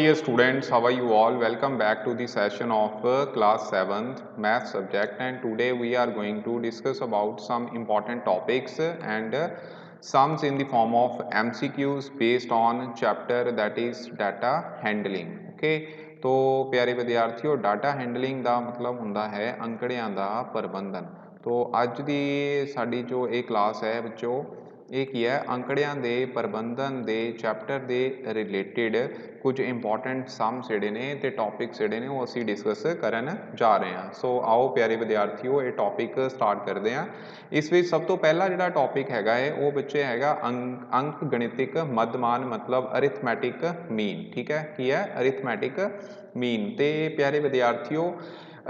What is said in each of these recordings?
dear students, how are you all? Welcome back to the session of class 7th math subject, and today we are going to discuss about some important topics and sums in the form of MCQs based on chapter that is data handling. Okay, तो प्यारे विद्यार्थियों data handling ਦਾ मतलब ਹੁੰਦਾ ਹੈ ਅੰਕੜਿਆਂ ਦਾ ਪ੍ਰਬੰਧਨ। तो ਅੱਜ ਦੀ ਸਾਡੀ ਜੋ ਇਹ ਕਲਾਸ ਹੈ ਬੱਚੋ ਇਹ ਕੀ ਹੈ ਅੰਕੜਿਆਂ ਦੇ ਪ੍ਰਬੰਧਨ ਦੇ ਚੈਪਟਰ ਦੇ ਰਿਲੇਟਿਡ ਕੁਝ ਇੰਪੋਰਟੈਂਟ ਸਮਸ ਜਿਹੜੇ ਨੇ ਤੇ ਟੌਪਿਕਸ ਜਿਹੜੇ ਨੇ ਉਹ ਅਸੀਂ ਡਿਸਕਸ ਕਰਨ ਜਾ ਰਹੇ ਹਾਂ। ਸੋ ਆਓ ਪਿਆਰੇ ਵਿਦਿਆਰਥੀਓ ਇਹ ਟੌਪਿਕ ਸਟਾਰਟ ਕਰਦੇ ਹਾਂ। ਇਸ ਵਿੱਚ ਸਭ ਤੋਂ ਪਹਿਲਾ ਜਿਹੜਾ ਟੌਪਿਕ ਹੈਗਾ ਹੈ ਉਹ ਬੱਚੇ ਹੈਗਾ ਅੰਕ ਗਣਿਤਿਕ ਮੱਧਮਾਨ ਮਤਲਬ ਅਰਿਥਮੈਟਿਕ ਮੀਨ। ਠੀਕ ਹੈ, ਕੀ ਹੈ ਅਰਿਥਮੈਟਿਕ ਮੀਨ। ਤੇ ਪਿਆਰੇ ਵਿਦਿਆਰਥੀਓ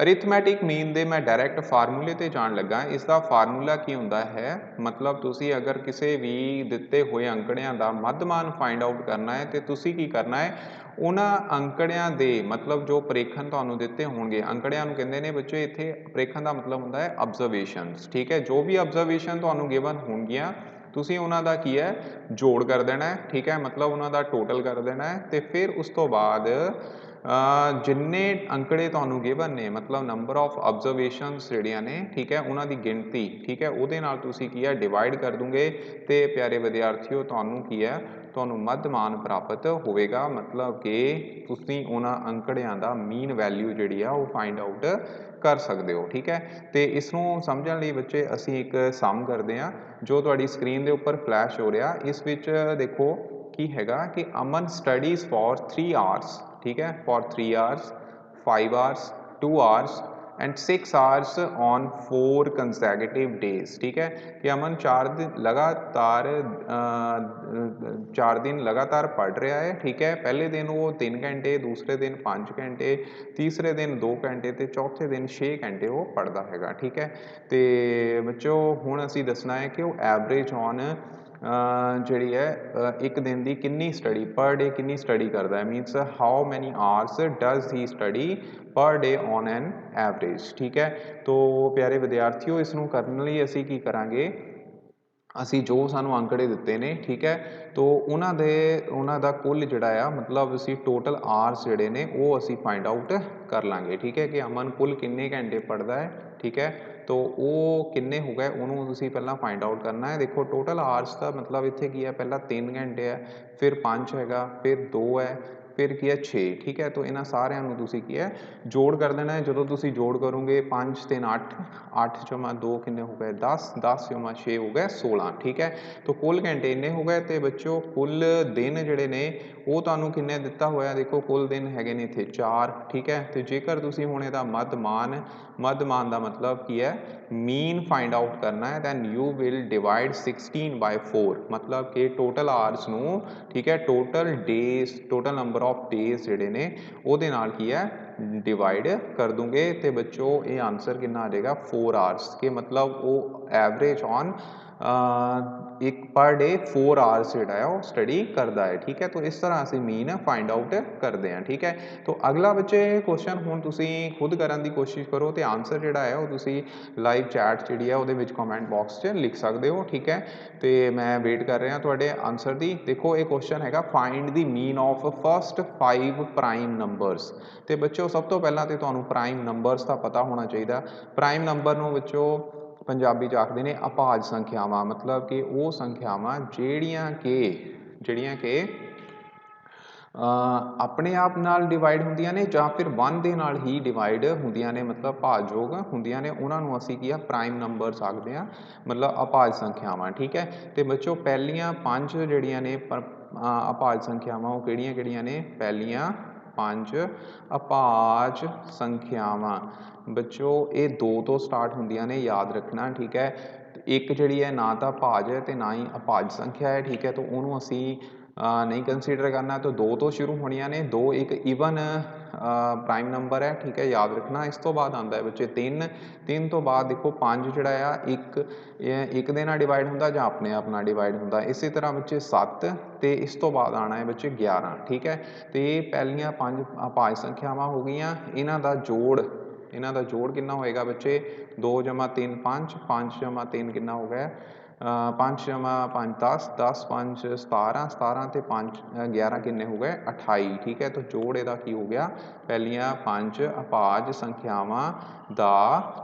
ਅਰਿਥਮੈਟਿਕ ਮੀਨ ਦੇ ਮੈਂ ਡਾਇਰੈਕਟ ਫਾਰਮੂਲੇ ਤੇ ਜਾਣ ਲੱਗਾ। ਇਸ ਦਾ ਫਾਰਮੂਲਾ ਕੀ ਹੁੰਦਾ ਹੈ, ਮਤਲਬ ਤੁਸੀਂ ਅਗਰ ਕਿਸੇ ਵੀ ਦਿੱਤੇ ਹੋਏ ਅੰਕੜਿਆਂ ਦਾ ਮੱਧਮਾਨ ਫਾਈਂਡ ਆਊਟ ਕਰਨਾ ਹੈ ਤੇ ਤੁਸੀਂ ਕੀ ਕਰਨਾ ਹੈ, ਉਹਨਾਂ ਅੰਕੜਿਆਂ ਦੇ ਮਤਲਬ ਜੋ ਪ੍ਰੇਖਣ ਤੁਹਾਨੂੰ ਦਿੱਤੇ ਹੋਣਗੇ, ਅੰਕੜਿਆਂ ਨੂੰ ਕਹਿੰਦੇ ਨੇ ਬੱਚੇ ਇੱਥੇ ਪ੍ਰੇਖਣ ਦਾ ਮਤਲਬ ਹੁੰਦਾ ਹੈ ਆਬਜ਼ਰਵੇਸ਼ਨਸ। ਠੀਕ ਹੈ, ਜੋ ਵੀ ਆਬਜ਼ਰਵੇਸ਼ਨ ਤੁਹਾਨੂੰ ਗਿਵਨ ਹੋਣਗੀਆਂ ਤੁਸੀਂ ਉਹਨਾਂ ਦਾ ਕੀ ਹੈ ਜੋੜ ਕਰ ਦੇਣਾ ਹੈ। ਠੀਕ ਹੈ, ਮਤਲਬ ਉਹਨਾਂ ਦਾ ਟੋਟਲ ਕਰ ਦੇਣਾ ਹੈ ਤੇ ਫਿਰ ਉਸ ਤੋਂ ਬਾਅਦ ਜਿੰਨੇ ਅੰਕੜੇ ਤੁਹਾਨੂੰ ਗਿਵਨ ਨੇ ਮਤਲਬ ਨੰਬਰ ਆਫ ਆਬਜ਼ਰਵੇਸ਼ਨਸ ਜਿਹੜੀਆਂ ਨੇ ਠੀਕ ਹੈ ਉਹਨਾਂ ਦੀ ਗਿਣਤੀ ਠੀਕ ਹੈ ਉਹਦੇ ਨਾਲ ਤੁਸੀਂ ਕੀ ਹੈ ਡਿਵਾਈਡ ਕਰ ਦੂੰਗੇ ਤੇ ਪਿਆਰੇ ਵਿਦਿਆਰਥੀਓ ਤੁਹਾਨੂੰ ਕੀ ਹੈ ਤੁਹਾਨੂੰ ਮੱਧਮਾਨ ਪ੍ਰਾਪਤ ਹੋਵੇਗਾ। ਮਤਲਬ ਕਿ ਤੁਸੀਂ ਉਹਨਾਂ ਅੰਕੜਿਆਂ ਦਾ ਮੀਨ ਵੈਲਿਊ ਜਿਹੜੀ ਆ ਉਹ ਫਾਈਂਡ ਆਊਟ ਕਰ ਸਕਦੇ ਹੋ। ਠੀਕ ਹੈ, ਤੇ ਇਸ ਨੂੰ ਸਮਝਣ ਲਈ ਬੱਚੇ ਅਸੀਂ ਇੱਕ ਸਮ ਕਰਦੇ ਹਾਂ ਜੋ ਤੁਹਾਡੀ ਸਕਰੀਨ ਦੇ ਉੱਪਰ ਫਲੈਸ਼ ਹੋ ਰਿਹਾ। ਇਸ ਵਿੱਚ ਦੇਖੋ ਕੀ ਹੈਗਾ ਕਿ ਅਮਨ ਸਟੱਡੀਜ਼ ਫॉर 3 ਆਵਰਸ। ठीक है, for 3 hours 5 hours 2 hours and 6 hours on 4 consecutive days. ठीक है, कि अमन 4 दिन लगातार पढ़ रहा है। ठीक है, पहले दिन वो 3 घंटे, दूसरे दिन 5 घंटे, तीसरे दिन 2 घंटे तो चौथे दिन 6 घंटे वो पढ़ता हैगा। ठीक है, तो बच्चों हुण असीं दसना है कि वो एवरेज ऑन ਜਿਹੜੀ ਹੈ ਇੱਕ ਦਿਨ ਦੀ ਕਿੰਨੀ ਸਟੱਡੀ ਪਰ ਡੇ ਕਿੰਨੀ ਸਟੱਡੀ ਕਰਦਾ ਹੈ, means how many hours does he study ਪਰ ਡੇ ਔਨ ਐਨ ਐਵਰੇਜ। ਠੀਕ ਹੈ, ਤੋ ਪਿਆਰੇ ਵਿਦਿਆਰਥੀਓ ਇਸ ਨੂੰ ਕਰਨ ਲਈ ਅਸੀਂ ਕੀ ਕਰਾਂਗੇ, ਅਸੀਂ ਜੋ ਸਾਨੂੰ ਅੰਕੜੇ ਦਿੱਤੇ ਨੇ ਠੀਕ ਹੈ ਤੋ ਉਹਨਾਂ ਦਾ ਕੁੱਲ ਜਿਹੜਾ ਆ ਮਤਲਬ ਅਸੀਂ ਟੋਟਲ ਆਵਰਸ ਜਿਹੜੇ ਨੇ ਉਹ ਅਸੀਂ ਫਾਈਂਡ ਆਊਟ ਕਰ ਲਾਂਗੇ। ਠੀਕ ਹੈ, ਕਿ ਅਮਨ ਕੁੱਲ ਕਿੰਨੇ ਘੰਟੇ ਪੜ੍ਹਦਾ ਹੈ। ਠੀਕ ਹੈ, तो वो किन्ने हो गए उन्होंने तुसीं पहला फाइंड आउट करना है। देखो टोटल आवर्स का मतलब इत्थे की है, पहला 3 घंटे है, फिर 5 हैगा, फिर 2 है, फिर की है 6। ठीक है, तो इन्हां सारिਆਂ ਨੂੰ ਤੁਸੀਂ ਕੀ ਹੈ ਜੋੜ ਕਰ ਦੇਣਾ ਹੈ। ਜਦੋਂ ਤੁਸੀਂ ਜੋੜ ਕਰੋਗੇ 5 3 8 8 ਜਮਾ 2 ਕਿੰਨੇ ਹੋ ਗਏ 10 10 ਜਮਾ 6 ਹੋ ਗਏ 16। ਠੀਕ ਹੈ, तो ਕੁੱਲ ਘੰਟੇ ਇੰਨੇ ਹੋ ਗਏ ਤੇ ਬੱਚੋ ਕੁੱਲ ਦਿਨ ਜਿਹੜੇ ਨੇ ਉਹ ਤੁਹਾਨੂੰ ਕਿੰਨੇ ਦਿੱਤਾ ਹੋਇਆ, ਦੇਖੋ ਕੁੱਲ ਦਿਨ ਹੈਗੇ ਨੇ ਇੱਥੇ 4। ਠੀਕ ਹੈ, ਤੇ ਜੇਕਰ ਤੁਸੀਂ ਹੁਣ ਇਹਦਾ ਮੱਧਮਾਨ ਦਾ ਮਤਲਬ ਕੀ ਹੈ ਮੀਨ ਫਾइंड आउट करना है, then you will divide 16 by 4 मतलब कि टोटल आवर्स ਨੂੰ ठीक है total days total number of days ਜਿਹੜੇ ਨੇ ਉਹਦੇ ਨਾਲ ਕੀ ਹੈ डिवाइड कर दूंगे ਤੇ ਬੱਚੋ ਇਹ ਆਨਸਰ ਕਿੰਨਾ ਆ ਜਾਏਗਾ 4 आवर्स के मतलब ਉਹ एवरेज ऑन एक पर डे 4 आवर्स ਜਿਹੜਾ ਹੈ ਉਹ ਸਟੱਡੀ ਕਰਦਾ ਹੈ। ਠੀਕ ਹੈ, तो इस तरह ਅਸੀਂ ਮੀਨ ਫਾइंड आउट ਕਰਦੇ ਹਾਂ। ਠੀਕ ਹੈ, तो अगला ਬੱਚੇ ਕੁਐਸਚਨ ਹੁਣ ਤੁਸੀਂ ਖੁਦ ਕਰਨ ਦੀ ਕੋਸ਼ਿਸ਼ ਕਰੋ ਤੇ ਆਨਸਰ ਜਿਹੜਾ ਹੈ ਉਹ ਤੁਸੀਂ ਲਾਈਵ ਚੈਟ ਜਿਹੜੀ ਹੈ ਉਹਦੇ ਵਿੱਚ ਕਮੈਂਟ ਬਾਕਸ 'ਚ ਲਿਖ ਸਕਦੇ ਹੋ। ਠੀਕ ਹੈ, ਤੇ ਮੈਂ ਵੇਟ ਕਰ ਰਿਹਾ ਤੁਹਾਡੇ ਆਨਸਰ ਦੀ। ਦੇਖੋ ਇਹ ਕੁਐਸਚਨ ਹੈਗਾ find the mean of first 5 prime numbers. ਤੇ ਬੱਚੋ ਸਭ ਤੋਂ ਪਹਿਲਾਂ ਤੇ ਤੁਹਾਨੂੰ ਪ੍ਰਾਈਮ ਨੰਬਰਸ ਦਾ ਪਤਾ ਹੋਣਾ ਚਾਹੀਦਾ। ਪ੍ਰਾਈਮ ਨੰਬਰ ਨੂੰ ਬੱਚੋ ਪੰਜਾਬੀ 'ਚ ਆਖਦੇ ਨੇ ਅਭਾਜ ਸੰਖਿਆਵਾਂ, ਮਤਲਬ ਕਿ ਉਹ ਸੰਖਿਆਵਾਂ ਜਿਹੜੀਆਂ ਕਿ ਆਪਣੇ ਆਪ ਨਾਲ ਡਿਵਾਈਡ ਹੁੰਦੀਆਂ ਨੇ ਜਾਂ ਫਿਰ 1 ਦੇ ਨਾਲ ਹੀ ਡਿਵਾਈਡ ਹੁੰਦੀਆਂ ਨੇ, ਮਤਲਬ ਭਾਜਯੋਗ ਹੁੰਦੀਆਂ ਨੇ, ਉਹਨਾਂ ਨੂੰ ਅਸੀਂ ਕੀ ਆ ਪ੍ਰਾਈਮ ਨੰਬਰਸ ਆਖਦੇ ਹਾਂ, ਮਤਲਬ ਅਭਾਜ ਸੰਖਿਆਵਾਂ। ਠੀਕ ਹੈ, ਤੇ ਬੱਚੋ ਪਹਿਲੀਆਂ 5 ਜਿਹੜੀਆਂ ਨੇ ਅਭਾਜ ਸੰਖਿਆਵਾਂ ਉਹ ਕਿਹੜੀਆਂ ਨੇ, ਪਹਿਲੀਆਂ 5 ਅਭਾਜ ਸੰਖਿਆਵਾਂ ਬੱਚੋ ਇਹ 2 ਤੋਂ ਸਟਾਰਟ ਹੁੰਦੀਆਂ ਨੇ, ਯਾਦ ਰੱਖਣਾ। ਠੀਕ ਹੈ, ਇੱਕ ਜਿਹੜੀ ਹੈ ਨਾ ਤਾਂ ਭਾਜ ਹੈ ਤੇ ਨਾ ਹੀ ਅਭਾਜ ਸੰਖਿਆ ਹੈ। ਠੀਕ ਹੈ, ਤਾਂ ਉਹਨੂੰ ਅਸੀਂ नहीं कंसीडर करना, तो 2 तो शुरू होनिया ने, 2 एक ईवन प्राइम नंबर है। ठीक है, याद रखना। इस तो बाद आता है बच्चे 3 तो बाद देखो 5 जोड़ा आ एक दे नाल डिवाइड होंदा जां अपने आप नाल डिवाइड होंदा। इसी तरह बच्चे 7 तो इस तो बाद आना है बच्चे 11। ठीक है, तो ये पहलियां 5 अभाज संख्यावां हो गई। इन्हां दा जोड़ कितना होएगा बच्चे 2 जमा 3 5 5 जमा 3 कितना हो गया 5 ਜਮਾ 5 10, 10 5 17, 17 ਤੇ 5 11 ਕਿੰਨੇ ਹੋ ਗਏ 28, ਠੀਕ ਹੈ। ਤਾਂ ਜੋੜ ਇਹਦਾ ਕੀ ਹੋ ਗਿਆ, ਪਹਿਲੀਆਂ 5 ਅਭਾਜ ਸੰਖਿਆਵਾਂ ਦਾ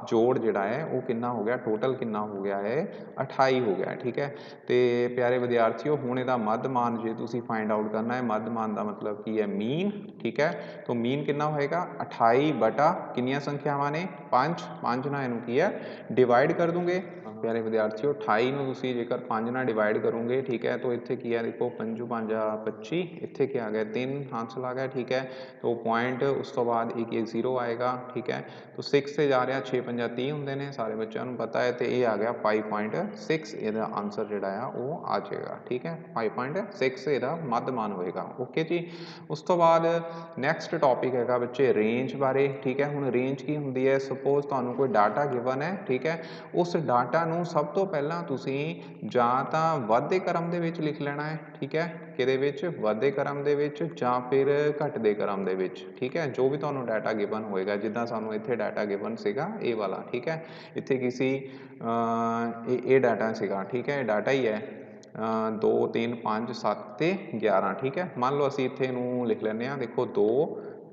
ਜੋੜ ਜਿਹੜਾ ਹੈ ਉਹ ਕਿੰਨਾ ਹੋ ਗਿਆ, ਟੋਟਲ ਕਿੰਨਾ ਹੋ ਗਿਆ ਹੈ 28 ਹੋ ਗਿਆ, ਠੀਕ ਹੈ। ਤੇ ਪਿਆਰੇ ਵਿਦਿਆਰਥੀਓ ਹੁਣ ਇਹਦਾ ਮੱਧਮਾਨ ਜੇ ਤੁਸੀਂ ਫਾਈਂਡ ਆਊਟ ਕਰਨਾ ਹੈ, ਮੱਧਮਾਨ ਦਾ ਮਤਲਬ ਕੀ ਹੈ ਮੀਨ, ਠੀਕ ਹੈ। ਤਾਂ ਮੀਨ ਕਿੰਨਾ ਹੋਏਗਾ 28 ਬਟਾ ਕਿੰਨੀਆਂ ਸੰਖਿਆਵਾਂ ਨੇ 5, 5 ਨਾਲ ਇਹਨੂੰ ਕੀ ਹੈ ਡਿਵਾਈਡ ਕਰ ਦੂੰਗੇ। ਪਿਆਰੇ ਵਿਦਿਆਰਥੀਓ 28 ਨੂੰ ਤੁਸੀਂ ਜੇਕਰ 5 ਨਾਲ ਡਿਵਾਈਡ ਕਰੋਗੇ, ਠੀਕ ਹੈ। ਤਾਂ ਇੱਥੇ ਕੀ ਹੈ ਦੇਖੋ 5 5 25, ਇੱਥੇ ਕੀ ਆ ਗਿਆ 3 ਆਂਸਰ ਆ ਗਿਆ, ਠੀਕ ਹੈ। ਤਾਂ ਪੁਆਇੰਟ ਉਸ ਤੋਂ ਬਾਅਦ ਇੱਕ 0 ਆਏਗਾ, ਠੀਕ ਹੈ। ਤਾਂ 6 ਤੇ ਜਾ ਰਿਹਾ 6 5 30 ਹੁੰਦੇ ਨੇ, ਸਾਰੇ ਬੱਚਿਆਂ ਨੂੰ ਪਤਾ ਹੈ। ਤੇ ਇਹ ਆ ਗਿਆ 5.6, ਇਹਦਾ ਆਂਸਰ ਜਿਹੜਾ ਆ ਉਹ ਆ ਜਾਏਗਾ, ਠੀਕ ਹੈ। 5.6 ਇਹਦਾ ਮੱਧਮਾਨ ਹੋਏਗਾ, ਓਕੇ ਜੀ। ਉਸ ਤੋਂ ਬਾਅਦ ਨੈਕਸਟ ਟੌਪਿਕ ਹੈਗਾ ਬੱਚੇ ਰੇਂਜ ਬਾਰੇ, ਠੀਕ ਹੈ। ਹੁਣ ਰੇਂਜ ਕੀ ਹੁੰਦੀ ਹੈ, ਸਪੋਜ਼ ਤੁਹਾਨੂੰ ਕੋਈ ਡਾਟਾ ਗਿਵਨ ਹੈ, ਠੀਕ ਹੈ। ਉਸ ਡਾਟਾ ਨੂੰ ਸਭ ਤੋਂ ਪਹਿਲਾਂ ਤੁਸੀਂ ਜਾਂ ਤਾਂ ਵੱਧਦੇ ਕ੍ਰਮ ਦੇ ਵਿੱਚ ਲਿਖ ਲੈਣਾ ਹੈ, ਠੀਕ ਹੈ। ਕਿਹਦੇ ਵਿੱਚ, ਵੱਧਦੇ ਕ੍ਰਮ ਦੇ ਵਿੱਚ ਜਾਂ ਫਿਰ ਘਟਦੇ ਕ੍ਰਮ ਦੇ ਵਿੱਚ, ਠੀਕ ਹੈ। ਜੋ ਵੀ ਤੁਹਾਨੂੰ ਡਾਟਾ ਗਿਵਨ ਹੋਏਗਾ, ਜਿੱਦਾਂ ਸਾਨੂੰ ਇੱਥੇ ਡਾਟਾ ਗਿਵਨ ਸੀਗਾ ਇਹ ਵਾਲਾ, ਠੀਕ ਹੈ। ਇੱਥੇ ਕੀ ਸੀ ਇਹ ਡਾਟਾ ਸੀਗਾ, ਠੀਕ ਹੈ। ਇਹ ਡਾਟਾ ਹੀ ਹੈ 2 3 5 7 ਤੇ 11, ਠੀਕ ਹੈ। ਮੰਨ ਲਓ ਅਸੀਂ ਇੱਥੇ ਨੂੰ ਲਿਖ ਲੈਂਦੇ ਹਾਂ, ਦੇਖੋ 2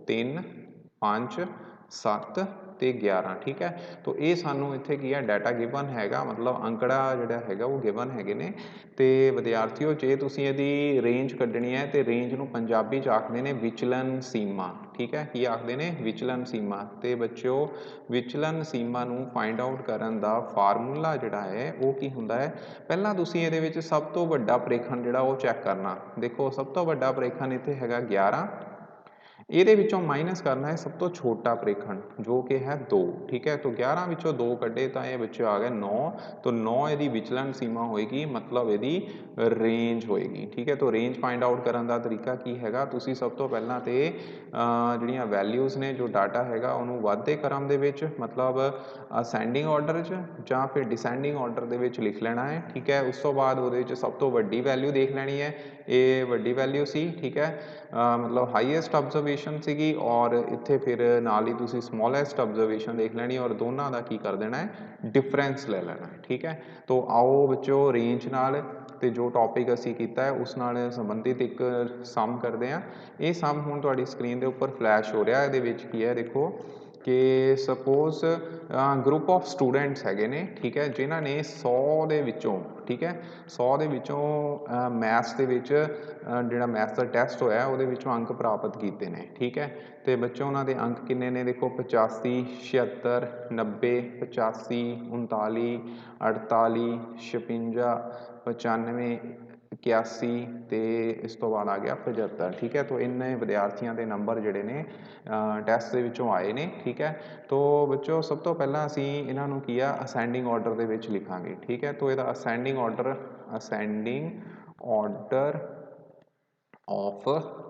3 5 7 ਤੇ 11, ਠੀਕ ਹੈ। ਤਾਂ ਇਹ ਸਾਨੂੰ ਇੱਥੇ ਕੀ ਹੈ ਡਾਟਾ ਗਿਵਨ ਹੈਗਾ, ਮਤਲਬ ਅੰਕੜਾ ਜਿਹੜਾ ਹੈਗਾ ਉਹ ਗਿਵਨ ਹੈਗੇ ਨੇ। ਤੇ ਵਿਦਿਆਰਥੀਓ ਜੇ ਤੁਸੀਂ ਇਹਦੀ ਰੇਂਜ ਕੱਢਣੀ ਹੈ ਤੇ ਰੇਂਜ ਨੂੰ ਪੰਜਾਬੀ 'ਚ ਆਖਦੇ ਨੇ ਵਿਚਲਨ ਸੀਮਾ, ਠੀਕ ਹੈ। ਕੀ ਆਖਦੇ ਨੇ, ਵਿਚਲਨ ਸੀਮਾ। ਤੇ ਬੱਚਿਓ ਵਿਚਲਨ ਸੀਮਾ ਨੂੰ ਫਾਈਂਡ ਆਊਟ ਕਰਨ ਦਾ ਫਾਰਮੂਲਾ ਜਿਹੜਾ ਹੈ ਉਹ ਕੀ ਹੁੰਦਾ ਹੈ, ਪਹਿਲਾਂ ਤੁਸੀਂ ਇਹਦੇ ਵਿੱਚ ਸਭ ਤੋਂ ਵੱਡਾ ਪ੍ਰੇਖਣ ਜਿਹੜਾ ਉਹ ਚੈੱਕ ਕਰਨਾ। ਦੇਖੋ ਸਭ ਤੋਂ ਵੱਡਾ ਪ੍ਰੇਖਣ ਇੱਥੇ ਹੈਗਾ 11, ਇਹਦੇ ਵਿੱਚੋਂ ਮਾਈਨਸ ਕਰਨਾ ਹੈ ਸਭ ਤੋਂ ਛੋਟਾ ਪ੍ਰੇਖਣ ਜੋ ਕਿ ਹੈ 2, ਠੀਕ ਹੈ। ਤਾਂ 11 ਵਿੱਚੋਂ 2 ਕੱਢੇ ਤਾਂ ਇਹ ਬੱਚੇ ਆ ਗਏ 9, ਤਾਂ 9 ਇਹਦੀ ਵਿਚਲਨ ਸੀਮਾ ਹੋਏਗੀ, ਮਤਲਬ ਇਹਦੀ ਰੇਂਜ ਹੋਏਗੀ, ਠੀਕ ਹੈ। ਤਾਂ ਰੇਂਜ ਫਾਈਂਡ ਆਊਟ ਕਰਨ ਦਾ ਤਰੀਕਾ ਕੀ ਹੈਗਾ, ਤੁਸੀਂ ਸਭ ਤੋਂ ਪਹਿਲਾਂ ਤੇ ਜਿਹੜੀਆਂ ਵੈਲਿਊਜ਼ ਨੇ, ਜੋ ਡਾਟਾ ਹੈਗਾ ਉਹਨੂੰ ਵੱਧਦੇ ਕ੍ਰਮ ਦੇ ਵਿੱਚ ਮਤਲਬ ਅਸੈਂਡਿੰਗ ਆਰਡਰ 'ਚ ਜਾਂ ਫਿਰ ਡਿਸੈਂਡਿੰਗ ਆਰਡਰ ਦੇ ਵਿੱਚ ਲਿਖ ਲੈਣਾ ਹੈ, ਠੀਕ ਹੈ। ਉਸ ਤੋਂ ਬਾਅਦ ਉਹਦੇ ਵਿੱਚ ਸਭ ਤੋਂ ਵੱਡੀ ਵੈਲਿਊ ਦੇਖ ਲੈਣੀ ਹੈ, ਇਹ ਵੱਡੀ ਵੈਲਿਊ ਸੀ, ਠੀਕ ਹੈ। ਮਤਲਬ ਹਾਈਐਸਟ ਆਬਜ਼ਰਵੇਸ਼ਨ ਸੀਗੀ, ਔਰ ਇੱਥੇ ਫਿਰ ਨਾਲ ਹੀ ਤੁਸੀਂ ਸਮੋਲੈਸਟ ਆਬਜ਼ਰਵੇਸ਼ਨ ਦੇਖ ਲੈਣੀ, ਔਰ ਦੋਨਾਂ ਦਾ ਕੀ ਕਰ ਦੇਣਾ ਹੈ ਡਿਫਰੈਂਸ ਲੈ ਲੈਣਾ ਹੈ, ਠੀਕ ਹੈ। ਤਾਂ ਆਓ ਬੱਚੋ ਰੇਂਜ ਨਾਲ ਤੇ ਜੋ ਟੌਪਿਕ ਅਸੀਂ ਕੀਤਾ ਹੈ ਉਸ ਨਾਲ ਸੰਬੰਧਿਤ ਇੱਕ ਸਮ ਕਰਦੇ ਹਾਂ। ਇਹ ਸਮ ਹੁਣ ਤੁਹਾਡੀ ਸਕਰੀਨ ਦੇ ਉੱਪਰ ਫਲੈਸ਼ ਹੋ ਰਿਹਾ, ਇਹਦੇ ਵਿੱਚ ਕੀ ਹੈ ਦੇਖੋ ਕਿ ਸਪੋਜ਼ ਗਰੁੱਪ ਆਫ ਸਟੂਡੈਂਟਸ ਹੈਗੇ ਨੇ, ਠੀਕ ਹੈ, ਜਿਨ੍ਹਾਂ ਨੇ 100 ਦੇ ਵਿੱਚੋਂ, ਠੀਕ ਹੈ, 100 ਦੇ ਵਿੱਚੋਂ ਮੈਥਸ ਦੇ ਵਿੱਚ ਜਿਹੜਾ ਮੈਥਸ ਦਾ ਟੈਸਟ ਹੋਇਆ ਉਹਦੇ ਵਿੱਚੋਂ ਅੰਕ ਪ੍ਰਾਪਤ ਕੀਤੇ ਨੇ, ਠੀਕ ਹੈ। ਤੇ ਬੱਚੋ ਉਹਨਾਂ ਦੇ ਅੰਕ ਕਿੰਨੇ ਨੇ ਦੇਖੋ 85 76 90 85 39 48 56 95 81 ਤੇ ਇਸ ਤੋਂ ਬਾਅਦ ਆ ਗਿਆ 75, ਠੀਕ ਹੈ। ਤਾਂ ਇੰਨੇ ਵਿਦਿਆਰਥੀਆਂ ਦੇ ਨੰਬਰ ਜਿਹੜੇ ਨੇ ਟੈਸਟ ਦੇ ਵਿੱਚੋਂ ਆਏ ਨੇ, ਠੀਕ ਹੈ। ਤਾਂ ਬੱਚੋ ਸਭ ਤੋਂ ਪਹਿਲਾਂ ਅਸੀਂ ਇਹਨਾਂ ਨੂੰ ਕੀ ਆ ਅਸੈਂਡਿੰਗ ਆਰਡਰ ਦੇ ਵਿੱਚ ਲਿਖਾਂਗੇ, ਠੀਕ ਹੈ। ਤਾਂ ਇਹਦਾ ਅਸੈਂਡਿੰਗ ਆਰਡਰ ਆਫ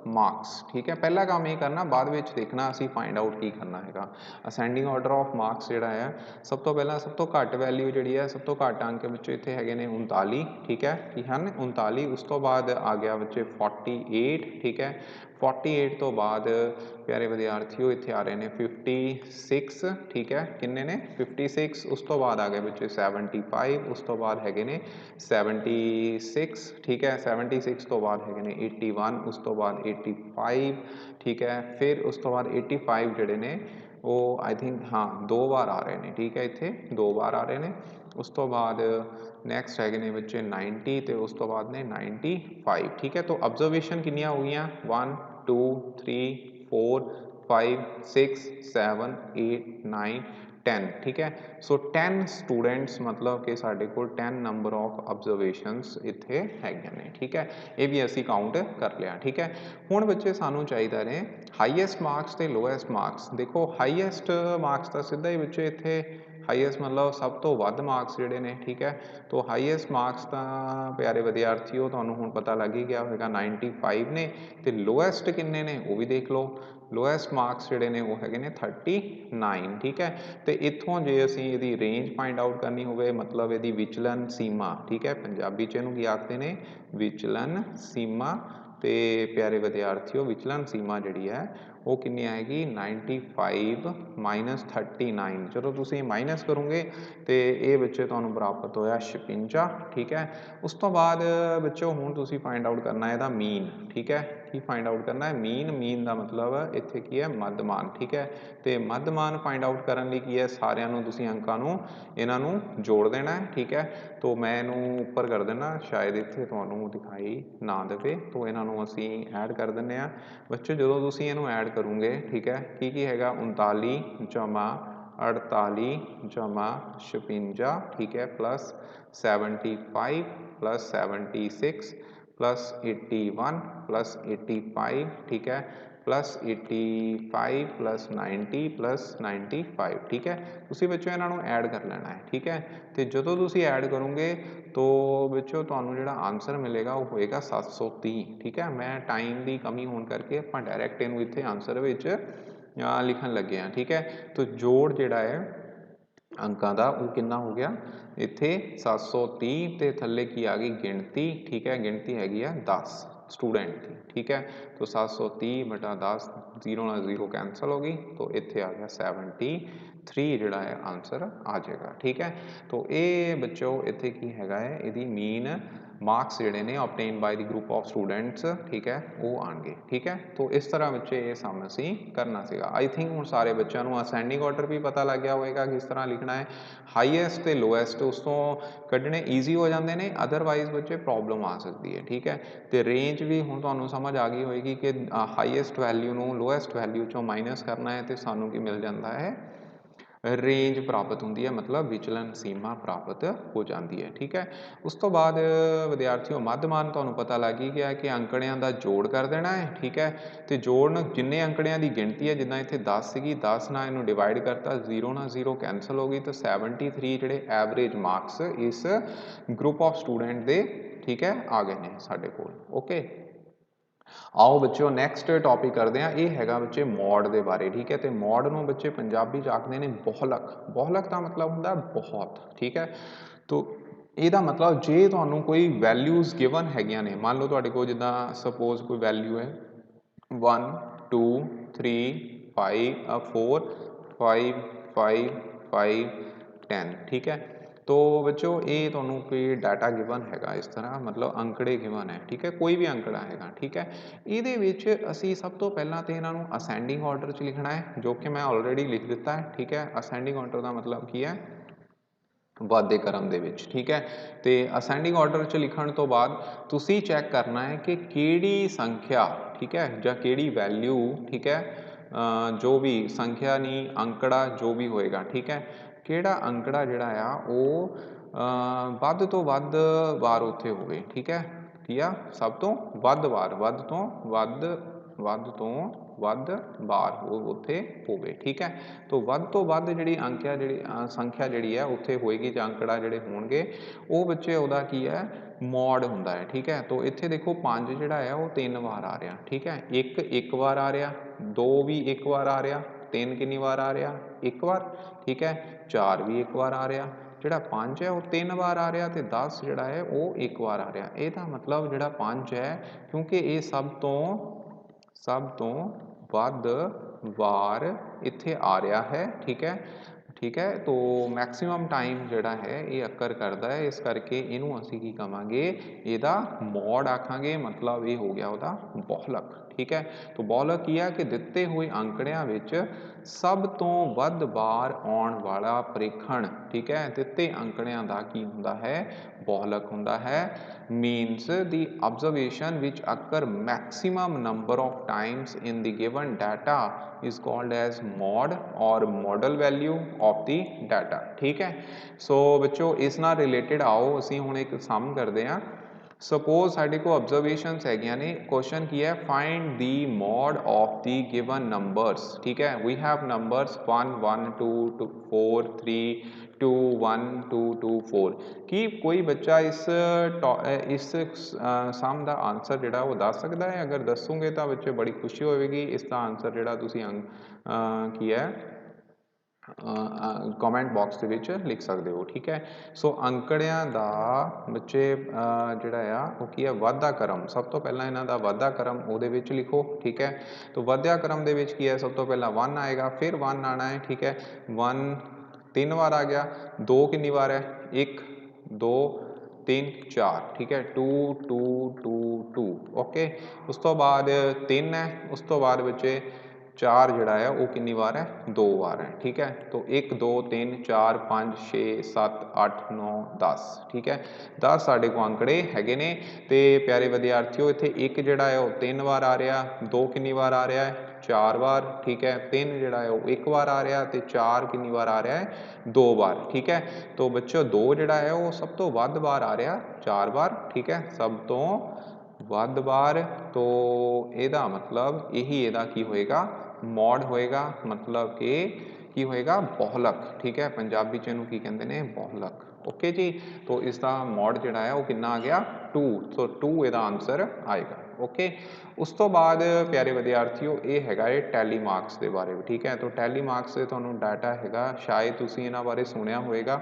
ਮਾਰਕਸ, ਠੀਕ ਹੈ। ਪਹਿਲਾ ਕੰਮ ਇਹ ਕਰਨਾ, ਬਾਅਦ ਵਿੱਚ ਦੇਖਣਾ ਅਸੀਂ ਫਾਈਂਡ ਆਊਟ ਕੀ ਕਰਨਾ ਹੈਗਾ। ਅਸੈਂਡਿੰਗ ਆਰਡਰ ਆਫ ਮਾਰਕਸ ਜਿਹੜਾ ਹੈ ਸਭ ਤੋਂ ਪਹਿਲਾਂ ਸਭ ਤੋਂ ਘੱਟ ਵੈਲਿਊ ਜਿਹੜੀ ਹੈ, ਸਭ ਤੋਂ ਘੱਟ ਅੰਕ ਵਿੱਚੋਂ ਇੱਥੇ ਹੈਗੇ ਨੇ 39, ਠੀਕ ਹੈ, ਕੀ ਹਨ 39। ਉਸ ਤੋਂ ਬਾਅਦ ਆ ਗਿਆ ਬੱਚੇ 48, ਠੀਕ ਹੈ। 48 ਤੋਂ ਬਾਅਦ ਪਿਆਰੇ ਵਿਦਿਆਰਥੀਓ ਇੱਥੇ ਆ ਰਹੇ ਨੇ 56, ਠੀਕ ਹੈ। ਕਿੰਨੇ ਨੇ 56। ਉਸ ਤੋਂ ਬਾਅਦ ਆ ਗਏ ਬੱਚੇ 75, ਉਸ ਤੋਂ ਬਾਅਦ ਹੈਗੇ ਨੇ 76, ਠੀਕ ਹੈ। 76 ਤੋਂ ਬਾਅਦ ਹੈਗੇ ਨੇ 81, ਉਸ ਤੋਂ ਬਾਅਦ 85, ਠੀਕ ਹੈ। ਫਿਰ ਉਸ ਤੋਂ ਬਾਅਦ 85 ਜਿਹੜੇ ਨੇ ਉਹ ਆਈ ਥਿੰਕ ਹਾਂ 2 ਵਾਰ ਆ ਰਹੇ ਨੇ, ਠੀਕ ਹੈ, ਇੱਥੇ 2 ਵਾਰ ਆ ਰਹੇ ਨੇ। ਉਸ ਤੋਂ ਬਾਅਦ ਨੈਕਸਟ ਹੈਗੇ ਨੇ ਬੱਚੇ 90 ਤੇ ਉਸ ਤੋਂ ਬਾਅਦ ਨੇ 95, ਠੀਕ ਹੈ। ਤਾਂ ਆਬਜ਼ਰਵੇਸ਼ਨ ਕਿੰਨੀਆਂ ਹੋ ਗਈਆਂ 1 2 3 4 5 6 7 8 9 10, ਠੀਕ ਹੈ। ਸੋ 10 ਸਟੂਡੈਂਟਸ ਮਤਲਬ ਕਿ ਸਾਡੇ ਕੋਲ 10 ਨੰਬਰ ਆਫ ਆਬਜ਼ਰਵੇਸ਼ਨਸ ਇੱਥੇ ਹੈਗੀਆਂ ਨੇ, ਠੀਕ ਹੈ। ਇਹ ਵੀ ਅਸੀਂ ਕਾਊਂਟ ਕਰ ਲਿਆ, ਠੀਕ ਹੈ। ਹੁਣ ਬੱਚੇ ਸਾਨੂੰ ਚਾਹੀਦਾ ਨੇ ਹਾਈਐਸਟ ਮਾਰਕਸ ਤੇ ਲੋਐਸਟ ਮਾਰਕਸ। ਦੇਖੋ ਹਾਈਐਸਟ ਮਾਰਕਸ ਤਾਂ ਸਿੱਧਾ ਹੀ ਬੱਚੇ ਇੱਥੇ ਹਾਈਐਸਟ ਮਤਲਬ ਸਭ ਤੋਂ ਵੱਧ ਮਾਰਕਸ ਜਿਹੜੇ ਨੇ, ਠੀਕ ਹੈ। ਤਾਂ ਹਾਈਐਸਟ ਮਾਰਕਸ ਤਾਂ ਪਿਆਰੇ ਵਿਦਿਆਰਥੀਓ ਤੁਹਾਨੂੰ ਹੁਣ ਪਤਾ ਲੱਗ ਹੀ ਗਿਆ ਹੋਵੇਗਾ 95 ਨੇ, ਤੇ ਲੋਐਸਟ ਕਿੰਨੇ ਨੇ ਉਹ ਵੀ ਦੇਖ ਲਓ। ਲੋਐਸਟ ਮਾਰਕਸ ਜਿਹੜੇ ਨੇ ਉਹ ਹੈਗੇ ਨੇ 39, ਠੀਕ ਹੈ। ਤੇ ਇੱਥੋਂ ਜੇ ਅਸੀਂ ਇਹਦੀ ਰੇਂਜ ਫਾਈਂਡ ਆਊਟ ਕਰਨੀ ਹੋਵੇ ਮਤਲਬ ਇਹਦੀ ਵਿਚਲਨ ਸੀਮਾ, ਠੀਕ ਹੈ, ਪੰਜਾਬੀ 'ਚ ਇਹਨੂੰ ਕੀ ਆਖਦੇ ਨੇ ਵਿਚਲਨ ਸੀਮਾ। ਤੇ ਪਿਆਰੇ ਵਿਦਿਆਰਥੀਓ ਵਿਚਲਨ ਸੀਮਾ ਜਿਹੜੀ ਹੈ वो कितनी आएगी 95 माइनस 39। जो तुम माइनस करोगे तो ये बच्चे तुहानू प्राप्त होया 56। ठीक है, उस तो बाद बच्चों हुण तुसीं फाइंड आउट करना है मीन। ठीक है, की फाइंड आउट करना है मीन। मीन का मतलब इत्थे की है मध्यमान। ठीक है, तो मध्यमान फाइंड आउट करने लई की है सारिਆਂ ਨੂੰ तुसीं अंकां ਨੂੰ इन्हां ਨੂੰ जोड़ देना है। ठीक है, तो मैं इनू उपर कर देना, शायद इत्थे तुहानू दिखाई ना देवे, तो इन्हां ਨੂੰ ਅਸੀਂ ऐड कर दिंदे आ। बच्चों जो तुसीं इनू ऐड करोगे, ठीक है, की हैगा 39 जमा 48 जमा 56। ठीक है, प्लस 75 प्लस 76 प्लस 81 प्लस 85। ठीक है, प्लस 85 प्लस 90 प्लस 95। ठीक है, तुसीं बच्चों इन्हां ਨੂੰ ऐड कर लेना है। ठीक है, तो जो तुसीं ऐड करोगे तो बच्चों तुहानू जिहड़ा आंसर मिलेगा वो होएगा 730। ठीक है, मैं टाइम की कमी होने करके आपां डायरैक्ट इनू इत्थे आंसर विच लिखण लगे हैं। ठीक है, तो जोड़ जिहड़ा है अंकां का वो कितना हो गया इत्थे 730 ते थल्ले की आ गई गिणती। ठीक है, गिणती हैगी आ 10 स्टूडेंट की। ठीक है, तो 730 बटा 10, 0 नाल 0 कैंसल हो गई, तो इत्थे आ गया 73 जिहड़ा है आंसर आ जाएगा। ठीक है, तो ये बच्चों इत्थे की हैगा है इहदी मीन मार्क्स जिहड़े ने obtain by the group of students. ठीक है, वो आएंगे। ठीक है, तो इस तरह बच्चे ये सम असीं करना सीगा। आई थिंक हुण सारे बच्चों को असेंडिंग ऑर्डर भी पता लग गया होएगा किस तरह लिखना है। हाईएस्ट ते लोएस्ट उस तो कढ़ने ईजी हो जाते हैं, अदरवाइज बच्चे प्रॉब्लम आ सकती है। ठीक है, तो रेंज भी हुण तुहानू समझ आ गई होएगी कि हाईएस्ट वैल्यू नू लोएस्ट वैल्यू चों माइनस करना है, तो सानू की मिल जाता है रेंज प्राप्त होती है, मतलब विचलन सीमा प्राप्त हो जाती है। ठीक है, उस तो बाद विद्यार्थियों मध्यमान तुहानू पता लग ही गया कि अंकड़ियां का जोड़ कर देना है। ठीक है, तो जोड़ जिन्ने अंकड़ियां की गिणती है, जिदा इत्थे 10 सी, 10 ना इनू डिवाइड करता, 0 ना 0 कैंसल हो गई, तो 73 जिहड़े एवरेज मार्क्स इस ग्रुप ऑफ स्टूडेंट के ठीक है आ गए हैं साडे कोल। ओके, आओ बच्चों नैक्सट टॉपिक करते हैं, ये हैगा बच्चे मॉड के बारे। ठीक है, तो मॉड नू बच्चे पंजाबी च आखते हैं बहुलक। बहुलक का मतलब होंदा बहुत। ठीक है, तो ਇਹਦਾ मतलब जे ਤੁਹਾਨੂੰ कोई वैल्यूज़ गिवन हैगियां ने, मान लो ਤੁਹਾਡੇ ਕੋਲ ਜਿੱਦਾਂ सपोज कोई वैल्यू है 1 2 3 5 4 5 5 5 10। ठीक है, तो बच्चों ये ਤੁਹਾਨੂੰ कोई डाटा गिवन हैगा इस तरह, मतलब अंकड़े गिवन है। ठीक है, कोई भी अंकड़ा हैगा। ठीक है, ਇਹਦੇ ਵਿੱਚ ਅਸੀਂ ਸਭ ਤੋਂ ਪਹਿਲਾਂ ਤੇ ਇਹਨਾਂ ਨੂੰ ਅਸੈਂਡਿੰਗ ਆਰਡਰ 'ਚ ਲਿਖਣਾ ਹੈ, जो कि मैं ऑलरेडी लिख ਦਿੱਤਾ है। ठीक है, ਅਸੈਂਡਿੰਗ ਆਰਡਰ ਦਾ मतलब ਕੀ ਹੈ वाधे क्रम दे विच। ठीक है, तो असेंडिंग ऑर्डर च लिखण तो बाद तुसी चैक करना है कि केड़ी संख्या, ठीक है, जां केड़ी वैल्यू, ठीक है, जो भी संख्या नहीं अंकड़ा जो भी होएगा, ठीक है, केड़ा अंकड़ा जिहड़ा आ वो वध तो वध वार उत्थे होवे। ठीक है, किया सब तो वध वार, वध तो वध, वध तो वध बार वो उत्थे होवे। ठीक है, तो वध तो वध जिहड़ी अंख्या जिहड़ी संख्या जिहड़ी है उत्थे होएगी, जां अंकड़ा जिहड़े होणगे वो बच्चे उहदा की है मॉड हुंदा है। ठीक है, तो इत्थे देखो 5 जिहड़ा है वो 3 बार आ रहा। ठीक है, एक बार आ रहा, 2 भी एक बार आ रहा, 3 कितनी बार आ रहा एक बार। ठीक है, 4 भी एक बार आ रहा, जिहड़ा 5 है वो 3 बार आ रहा, तो 10 जिहड़ा है वो एक बार आ रहा। ਇਹਦਾ मतलब जिहड़ा 5 है, क्योंकि ये सब तो वध वार इत्थे आ रहा है। ठीक है, ठीक है, तो मैक्सीमम टाइम जिहड़ा है ये अकर करता है, इस करके इनू असीं की कहांगे इहदा मॉड आखांगे, मतलब ये हो गया उहदा बहुलक। ठीक है, तो बहुलक की है कि दिते हुए आंकड़ियां विच सब तो वध वार आउण वाला प्रेखण, ठीक है, दिते आंकड़ियां दा की हुंदा है बहुलक हुंदा है। मीनस the observation which occur maximum number of times in the given data is called as mod और model value of the data. ठीक है, सो बच्चों इस नाल रिलेटेड आओ असीं हुण एक सम करते हैं। सपोज साडे को ऑब्जर्वेशनस हैगियां ने, क्वेश्चन की है find the mod of the given numbers. ठीक है, वी हैव नंबर्स 1 1 2 2 4 3 2 1 2 2 4 कि कोई बच्चा इस सम का आंसर जिहड़ा वो दस सकता है? अगर दसोगे तो बच्चे बड़ी खुशी होगी, इसका आंसर जिहड़ा तुसीं की है ਕਮੈਂਟ ਬਾਕਸ ਦੇ ਵਿੱਚ ਲਿਖ ਸਕਦੇ ਹੋ, ਠੀਕ ਹੈ। ਸੋ ਅੰਕੜਿਆਂ ਦਾ ਬੱਚੇ ਜਿਹੜਾ ਆ ਉਹ ਕੀ ਹੈ, ਵਾਧਾ ਕਰਮ। ਸਭ ਤੋਂ ਪਹਿਲਾਂ ਇਹਨਾਂ ਦਾ ਵਾਧਾ ਕਰਮ ਉਹਦੇ ਵਿੱਚ ਲਿਖੋ, ਠੀਕ ਹੈ। ਤਾਂ ਵਾਧਾ ਕਰਮ ਦੇ ਵਿੱਚ ਕੀ ਹੈ, ਸਭ ਤੋਂ ਪਹਿਲਾਂ 1 ਆਏਗਾ, ਫਿਰ 1 ਆਉਣਾ ਹੈ, ਠੀਕ ਹੈ। 1 3 ਵਾਰ ਆ ਗਿਆ, 2 ਕਿੰਨੀ ਵਾਰ ਹੈ, 1 2 3 4, ਠੀਕ ਹੈ। 2 2 2 2, ਓਕੇ। ਉਸ ਤੋਂ ਬਾਅਦ 3 ਹੈ, ਉਸ ਤੋਂ ਬਾਅਦ ਬੱਚੇ 4 ਜਿਹੜਾ ਹੈ ਉਹ ਕਿੰਨੀ ਵਾਰ ਹੈ, 2 ਵਾਰ ਹੈ, ਠੀਕ ਹੈ। तो 1 2 3 4 5 6 7 8 9 10, ठीक है। 10 ਸਾਡੇ ਕੋਲ ਅੰਕੜੇ ਹੈਗੇ ਨੇ। ਤੇ ਪਿਆਰੇ ਵਿਦਿਆਰਥੀਓ ਇੱਥੇ 1 ਜਿਹੜਾ ਹੈ ਉਹ 3 ਵਾਰ ਆ ਰਿਹਾ, 2 ਕਿੰਨੀ ਵਾਰ ਆ ਰਿਹਾ ਹੈ, 4 ਵਾਰ, ਠੀਕ ਹੈ। 3 ਜਿਹੜਾ ਹੈ ਉਹ 1 ਵਾਰ ਆ ਰਿਹਾ ਤੇ 4 ਕਿੰਨੀ ਵਾਰ ਆ ਰਿਹਾ ਹੈ, 2 ਵਾਰ, ਠੀਕ ਹੈ। तो ਬੱਚਿਓ 2 ਜਿਹੜਾ ਹੈ ਉਹ ਸਭ ਤੋਂ ਵੱਧ ਵਾਰ ਆ ਰਿਹਾ, 4 ਵਾਰ, ਠੀਕ ਹੈ, ਸਭ ਤੋਂ ਵੱਧ ਵਾਰ। तो ਇਹਦਾ ਮਤਲਬ ਇਹੀ ਇਹਦਾ ਕੀ ਹੋਏਗਾ, ਮੋਡ ਹੋਏਗਾ, मतलब कि ਕੀ ਹੋਏਗਾ, ਬਹੁਲਕ, ਠੀਕ ਹੈ। ਪੰਜਾਬੀ 'ਚ ਇਹਨੂੰ ਕੀ ਕਹਿੰਦੇ ਨੇ, ਬਹੁਲਕ, ਓਕੇ ਜੀ। तो इसका ਮੋਡ ਜਿਹੜਾ ਹੈ ਉਹ ਕਿੰਨਾ ਆ ਗਿਆ, 2। ਸੋ 2 ਇਹਦਾ ਆਨਸਰ ਆਏਗਾ, ਓਕੇ। ਉਸ ਤੋਂ ਬਾਅਦ ਪਿਆਰੇ ਵਿਦਿਆਰਥੀਓ ਇਹ ਹੈਗਾ ਹੈ ਟੈਲੀ ਮਾਰਕਸ ਦੇ ਬਾਰੇ, ਠੀਕ ਹੈ। ਤਾਂ ਟੈਲੀ ਮਾਰਕਸ ਦੇ ਤੁਹਾਨੂੰ ਡਾਟਾ ਹੈਗਾ, ਸ਼ਾਇਦ ਤੁਸੀਂ ਇਹਨਾਂ ਬਾਰੇ ਸੁਣਿਆ ਹੋਏਗਾ।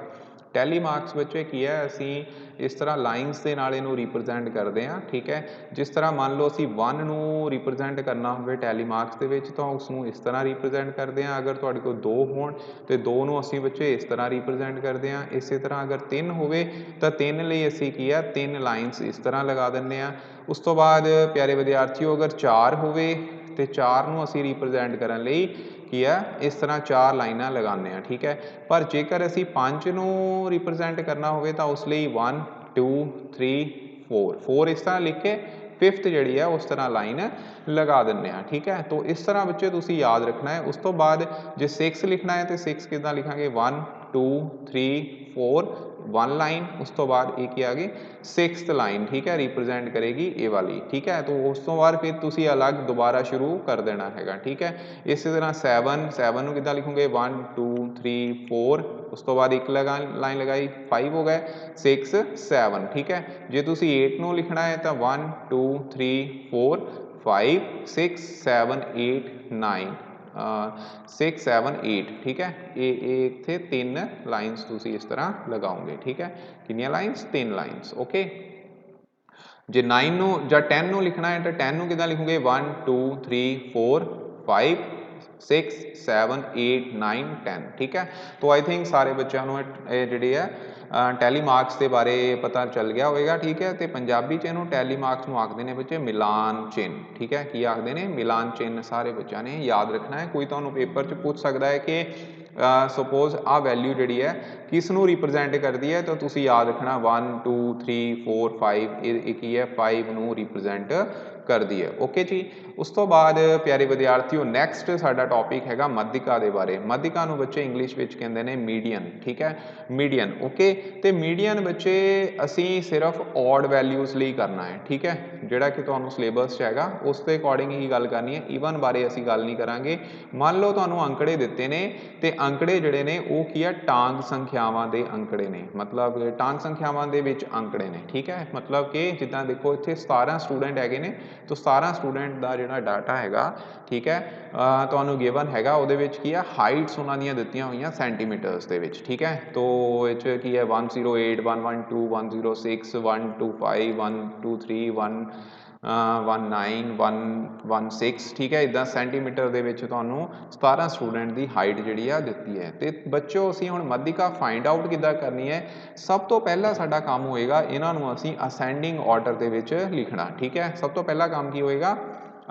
ਟੈਲੀ ਮਾਰਕਸ ਵਿੱਚ ਕੀ ਹੈ, ਅਸੀਂ ਇਸ ਤਰ੍ਹਾਂ ਲਾਈਨਸ ਦੇ ਨਾਲ ਇਹਨੂੰ ਰਿਪਰਜੈਂਟ ਕਰਦੇ ਹਾਂ, ਠੀਕ ਹੈ। ਜਿਸ ਤਰ੍ਹਾਂ ਮੰਨ ਲਓ ਅਸੀਂ 1 ਨੂੰ ਰਿਪਰਜੈਂਟ ਕਰਨਾ ਹੋਵੇ ਟੈਲੀ ਮਾਰਕਸ ਦੇ ਵਿੱਚ ਤਾਂ ਉਸ ਨੂੰ ਇਸ ਤਰ੍ਹਾਂ ਰਿਪਰਜੈਂਟ ਕਰਦੇ ਹਾਂ। ਅਗਰ ਤੁਹਾਡੇ ਕੋਲ 2 ਹੋਣ ਤੇ 2 ਨੂੰ ਅਸੀਂ ਬੱਚੇ ਇਸ ਤਰ੍ਹਾਂ ਰਿਪਰਜੈਂਟ ਕਰਦੇ ਹਾਂ। ਇਸੇ ਤਰ੍ਹਾਂ ਅਗਰ 3 ਹੋਵੇ ਤਾਂ 3 ਲਈ ਅਸੀਂ ਕੀ ਆ, 3 ਲਾਈਨਸ ਇਸ ਤਰ੍ਹਾਂ ਲਗਾ ਦਿੰਦੇ ਹਾਂ। ਉਸ ਤੋਂ ਬਾਅਦ ਪਿਆਰੇ ਵਿਦਿਆਰਥੀਓ ਅਗਰ 4 ਹੋਵੇ ਤੇ 4 ਨੂੰ ਅਸੀਂ ਰਿਪਰਜੈਂਟ ਕਰਨ ਲਈ ਕੀ ਆ, ਇਸ ਤਰ੍ਹਾਂ 4 ਲਾਈਨਾਂ ਲਗਾਉਂਦੇ ਹਾਂ, ਠੀਕ ਹੈ। ਪਰ ਜੇਕਰ ਅਸੀਂ 5 ਨੂੰ ਰਿਪਰਜੈਂਟ ਕਰਨਾ ਹੋਵੇ ਤਾਂ ਉਸ ਲਈ 1 2 3 4 ਇਸ ਤਰ੍ਹਾਂ ਲਿਖ ਕੇ 5th ਜਿਹੜੀ ਹੈ ਉਸ ਤਰ੍ਹਾਂ ਲਾਈਨ ਲਗਾ ਦਿੰਦੇ ਹਾਂ, ਠੀਕ ਹੈ। ਤਾਂ ਇਸ ਤਰ੍ਹਾਂ ਬੱਚੇ ਤੁਸੀਂ ਯਾਦ ਰੱਖਣਾ ਹੈ। ਉਸ ਤੋਂ ਬਾਅਦ ਜੇ 6 ਲਿਖਣਾ ਹੈ ਤਾਂ 6 ਕਿੱਦਾਂ ਲਿਖਾਂਗੇ, 1 2 3 4 1 ਲਾइन, ਉਸ ਤੋਂ ਬਾਅਦ ਇਹ ਕੀ ਆ ਗਈ 6th ਲਾइन, ठीक है, रिप्रेजेंट करेगी ये वाली, ठीक है। तो उस तो बाद फिर तुसी अलग दोबारा शुरू कर देना हैगा, ठीक है। इस तरह 7 ਨੂੰ ਕਿੱਦਾਂ ਲਿਖੋਗੇ, 1 2 3 4, ਉਸ ਤੋਂ ਬਾਅਦ ਇੱਕ ਲਾਈਨ ਲਗਾਈ, 5 ਹੋ ਗਏ, 6 7, ਠੀਕ ਹੈ। ਜੇ ਤੁਸੀਂ 8 ਨੂੰ ਲਿਖਣਾ ਹੈ ਤਾਂ 1 2 3 4 5 6 7 8 9 6 7 8, ठीक है। ਇਹ ਇੱਥੇ 3 ਲਾਈਨਸ ਤੁਸੀਂ ਇਸ ਤਰ੍ਹਾਂ ਲਗਾਓਗੇ, ਠੀਕ ਹੈ। ਕਿੰਨੀਆਂ ਲਾਈਨਸ, 3 ਲਾਈਨਸ, ਓਕੇ। ਜੇ 9 ਨੂੰ ਜਾਂ 10 ਨੂੰ ਲਿਖਣਾ ਹੈ ਤਾਂ 10 ਨੂੰ ਕਿੱਦਾਂ ਲਿਖੋਗੇ, 1 2 3 4 5 6 7 8 9 10, ਠੀਕ ਹੈ। तो आई थिंक ਸਾਰੇ ਬੱਚਿਆਂ ਨੂੰ ਇਹ ਜਿਹੜੀ ਹੈ ਟੈਲੀ ਮਾਰਕਸ ਦੇ ਬਾਰੇ ਪਤਾ ਚੱਲ ਗਿਆ ਹੋਵੇਗਾ, ਠੀਕ ਹੈ। ਤੇ ਪੰਜਾਬੀ 'ਚ ਇਹਨੂੰ ਟੈਲੀ ਮਾਰਕਸ ਨੂੰ ਆਖਦੇ ਨੇ ਬੱਚੇ ਮਿਲਾਨ ਚਿੰਨ੍ਹ, ਠੀਕ ਹੈ। ਕੀ ਆਖਦੇ ਨੇ, ਮਿਲਾਨ ਚਿੰਨ੍ਹ। ਸਾਰੇ ਬੱਚਿਆਂ ਨੇ ਯਾਦ ਰੱਖਣਾ ਹੈ। ਕੋਈ ਤੁਹਾਨੂੰ ਪੇਪਰ 'ਚ ਪੁੱਛ ਸਕਦਾ ਹੈ ਕਿ ਸਪੋਜ਼ ਆਹ ਵੈਲਿਊ ਜਿਹੜੀ ਹੈ ਕਿਸ ਨੂੰ ਰਿਪਰਜੈਂਟ ਕਰਦੀ ਹੈ, ਤਾਂ ਤੁਸੀਂ ਯਾਦ ਰੱਖਣਾ 1 2 3 4 5 ਇਹ ਕੀ ਹੈ, 5 ਨੂੰ ਰਿਪਰਜੈਂਟ ਕਰਦੀ ਹੈ, ਓਕੇ ਜੀ। ਉਸ ਤੋਂ ਬਾਅਦ ਪਿਆਰੇ ਵਿਦਿਆਰਥੀਓ ਨੈਕਸਟ ਸਾਡਾ ਟੌਪਿਕ ਹੈਗਾ ਮੱਧਿਕਾ ਦੇ ਬਾਰੇ। ਮੱਧਿਕਾ ਨੂੰ ਬੱਚੇ ਇੰਗਲਿਸ਼ ਵਿੱਚ ਕਹਿੰਦੇ ਨੇ ਮੀਡੀਅਨ, ਠੀਕ ਹੈ, ਮੀਡੀਅਨ, ਓਕੇ। ਤੇ ਮੀਡੀਅਨ ਬੱਚੇ ਅਸੀਂ ਸਿਰਫ ਔਡ ਵੈਲਿਊਜ਼ ਲਈ ਕਰਨਾ ਹੈ, ਠੀਕ ਹੈ। ਜਿਹੜਾ ਕਿ ਤੁਹਾਨੂੰ ਸਿਲੇਬਸ 'ਚ ਹੈਗਾ ਉਸ ਦੇ ਅਕੋਰਡਿੰਗ ਹੀ ਗੱਲ ਕਰਨੀ ਹੈ, ਈਵਨ ਬਾਰੇ ਅਸੀਂ ਗੱਲ ਨਹੀਂ ਕਰਾਂਗੇ। ਮੰਨ ਲਓ ਤੁਹਾਨੂੰ ਅੰਕੜੇ ਦਿੱਤੇ ਨੇ ਤੇ ਅੰਕੜੇ ਜਿਹੜੇ ਨੇ ਉਹ ਕੀ ਹੈ, ਟਾਂਗ ਸੰਖਿਆਵਾਂ ਦੇ ਅੰਕੜੇ ਨੇ, ਮਤਲਬ ਟਾਂਗ ਸੰਖਿਆਵਾਂ ਦੇ ਵਿੱਚ ਅੰਕੜੇ ਨੇ, ਠੀਕ ਹੈ। ਮਤਲਬ ਕਿ ਜਿੱਦਾਂ ਦੇਖੋ ਇੱਥੇ 17 ਸਟੂਡੈਂਟ ਹੈਗੇ ਨੇ, ਤਾਂ 17 ਸਟੂਡੈਂਟ ਦਾ ਜਿਹੜਾ ਡਾਟਾ ਹੈਗਾ, ਠੀਕ ਹੈ, ਤੁਹਾਨੂੰ ਗਿਵਨ ਹੈਗਾ। ਉਹਦੇ ਵਿੱਚ ਕੀ ਆ, ਹਾਈਟਸ ਉਹਨਾਂ ਦੀਆਂ ਦਿੱਤੀਆਂ ਹੋਈਆਂ ਸੈਂਟੀਮੀਟਰਸ ਦੇ ਵਿੱਚ, ਠੀਕ ਹੈ। ਤੋ ਇਹ 'ਚ ਕੀ ਹੈ 108 112 106 125 123 119 116, ਠੀਕ ਹੈ। ਇੱਦਾਂ ਸੈਂਟੀਮੀਟਰ ਦੇ ਵਿੱਚ ਤੁਹਾਨੂੰ 17 ਸਟੂਡੈਂਟ ਦੀ ਹਾਈਟ ਜਿਹੜੀ ਆ ਦਿੱਤੀ ਹੈ। ਤੇ ਬੱਚਿਓ ਅਸੀਂ ਹੁਣ ਮੱਧਿਕਾ ਫਾਈਂਡ ਆਊਟ ਕਿੱਦਾਂ ਕਰਨੀ ਹੈ, ਸਭ ਤੋਂ ਪਹਿਲਾਂ ਸਾਡਾ ਕੰਮ ਹੋਏਗਾ ਇਹਨਾਂ ਨੂੰ ਅਸੀਂ ਅਸੈਂਡਿੰਗ ਆਰਡਰ ਦੇ ਵਿੱਚ ਲਿਖਣਾ, ਠੀਕ ਹੈ। ਸਭ ਤੋਂ ਪਹਿਲਾ ਕੰਮ ਕੀ ਹੋਏਗਾ,